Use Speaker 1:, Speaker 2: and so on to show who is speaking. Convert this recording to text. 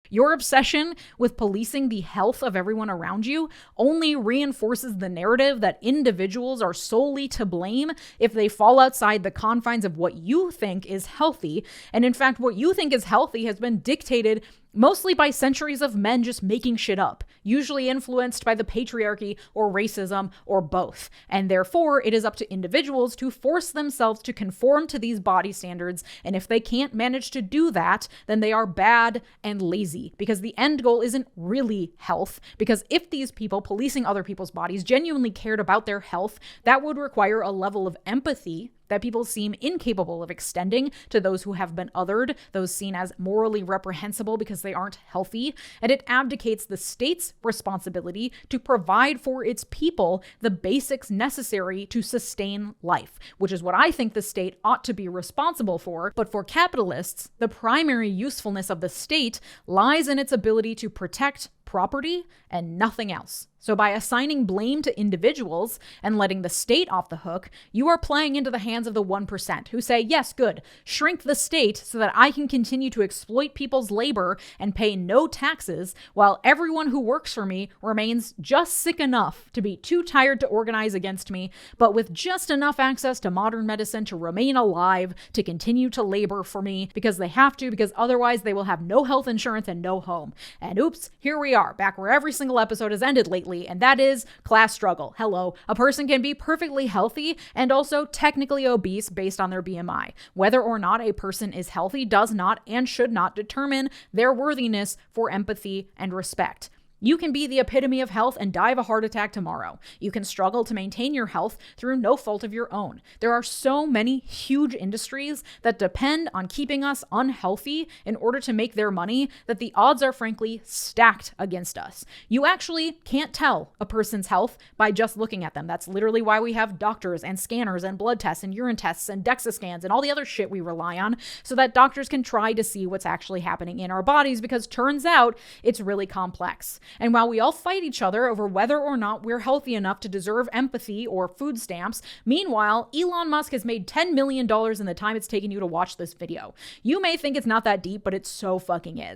Speaker 1: Your obsession with policing the health of everyone around you only reinforces the narrative that individuals are solely to blame if they fall outside the confines of what you think is healthy. And in fact, what you think is healthy has been dictated mostly by centuries of men just making shit up, usually influenced by the patriarchy or racism or both. And therefore, it is up to individuals to force themselves to conform to these body standards. And if they can't manage to do that, then they are bad and lazy, because the end goal isn't really health. Because if these people policing other people's bodies genuinely cared about their health, that would require a level of empathy that people seem incapable of extending to those who have been othered, those seen as morally reprehensible because they aren't healthy. And it abdicates the state's responsibility to provide for its people the basics necessary to sustain life, which is what I think the state ought to be responsible for. But for capitalists, the primary usefulness of the state lies in its ability to protect property and nothing else. So by assigning blame to individuals and letting the state off the hook, you are playing into the hands of the 1% who say, yes, good, shrink the state so that I can continue to exploit people's labor and pay no taxes, while everyone who works for me remains just sick enough to be too tired to organize against me, but with just enough access to modern medicine to remain alive, to continue to labor for me because they have to, because otherwise they will have no health insurance and no home. And oops, here we are, back where every single episode has ended lately, and that is class struggle. Hello, a person can be perfectly healthy and also technically obese based on their BMI. Whether or not a person is healthy does not and should not determine their worthiness for empathy and respect. You can be the epitome of health and die of a heart attack tomorrow. You can struggle to maintain your health through no fault of your own. There are so many huge industries that depend on keeping us unhealthy in order to make their money that the odds are frankly stacked against us. You actually can't tell a person's health by just looking at them. That's literally why we have doctors and scanners and blood tests and urine tests and DEXA scans and all the other shit we rely on, so that doctors can try to see what's actually happening in our bodies, because turns out it's really complex. And while we all fight each other over whether or not we're healthy enough to deserve empathy or food stamps, meanwhile, Elon Musk has made $10 million in the time it's taken you to watch this video. You may think it's not that deep, but it so fucking is.